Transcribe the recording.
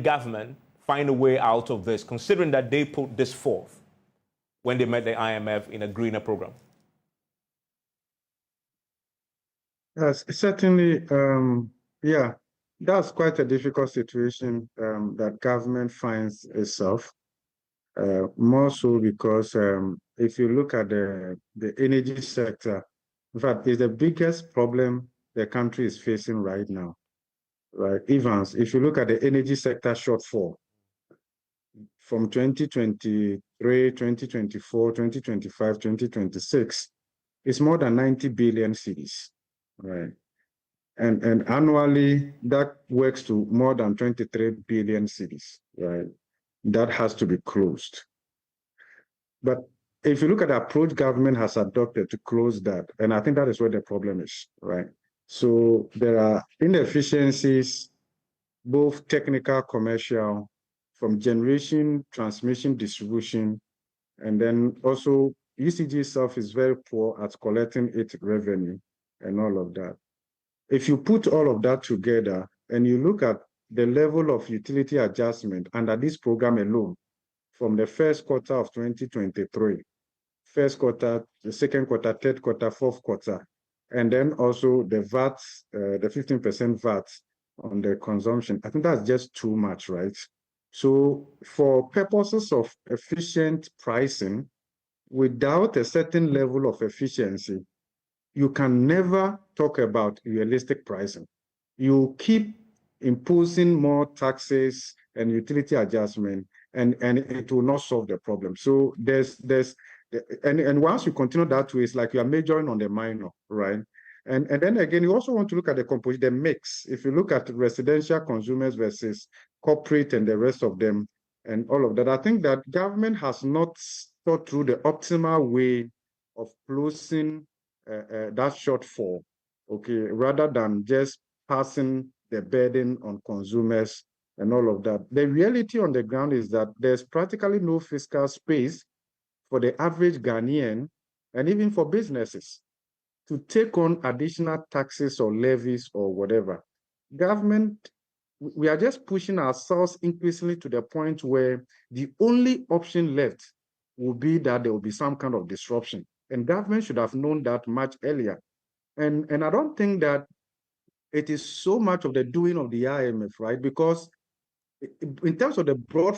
government find a way out of this, considering that they put this forth when they met the IMF in a greener program? Yes, certainly. Yeah, that's quite a difficult situation that government finds itself. More so because if you look at the energy sector, in fact, it's the biggest problem the country is facing right now. Right, Evans, if you look at the energy sector shortfall from 2023, 2024, 2025, 2026, it's more than 90 billion cedis, right? And annually, that works to more than 23 billion cedis, right? That has to be closed. But if you look at the approach government has adopted to close that, and I think that is where the problem is, right? So there are inefficiencies, both technical, commercial, from generation, transmission, distribution, and then also ECG itself is very poor at collecting its revenue and all of that. If you put all of that together and you look at the level of utility adjustment under this program alone, from the first quarter of 2023, first quarter, the second quarter, third quarter, fourth quarter, and then also the VAT, the 15% VAT on the consumption, I think that's just too much, right? So for purposes of efficient pricing, without a certain level of efficiency, you can never talk about realistic pricing. You keep imposing more taxes and utility adjustment, and it will not solve the problem. So and once you continue that way, it's like you are majoring on the minor, right? And then again, you also want to look at the mix. If you look at residential consumers versus corporate and the rest of them and all of that, I think that government has not thought through the optimal way of closing that shortfall, okay, rather than just passing the burden on consumers and all of that. The reality on the ground is that there's practically no fiscal space for the average Ghanaian and even for businesses to take on additional taxes or levies or whatever. Government, we are just pushing ourselves increasingly to the point where the only option left will be that there will be some kind of disruption. And government should have known that much earlier. And I don't think that it is so much of the doing of the IMF, right? Because in terms of the broad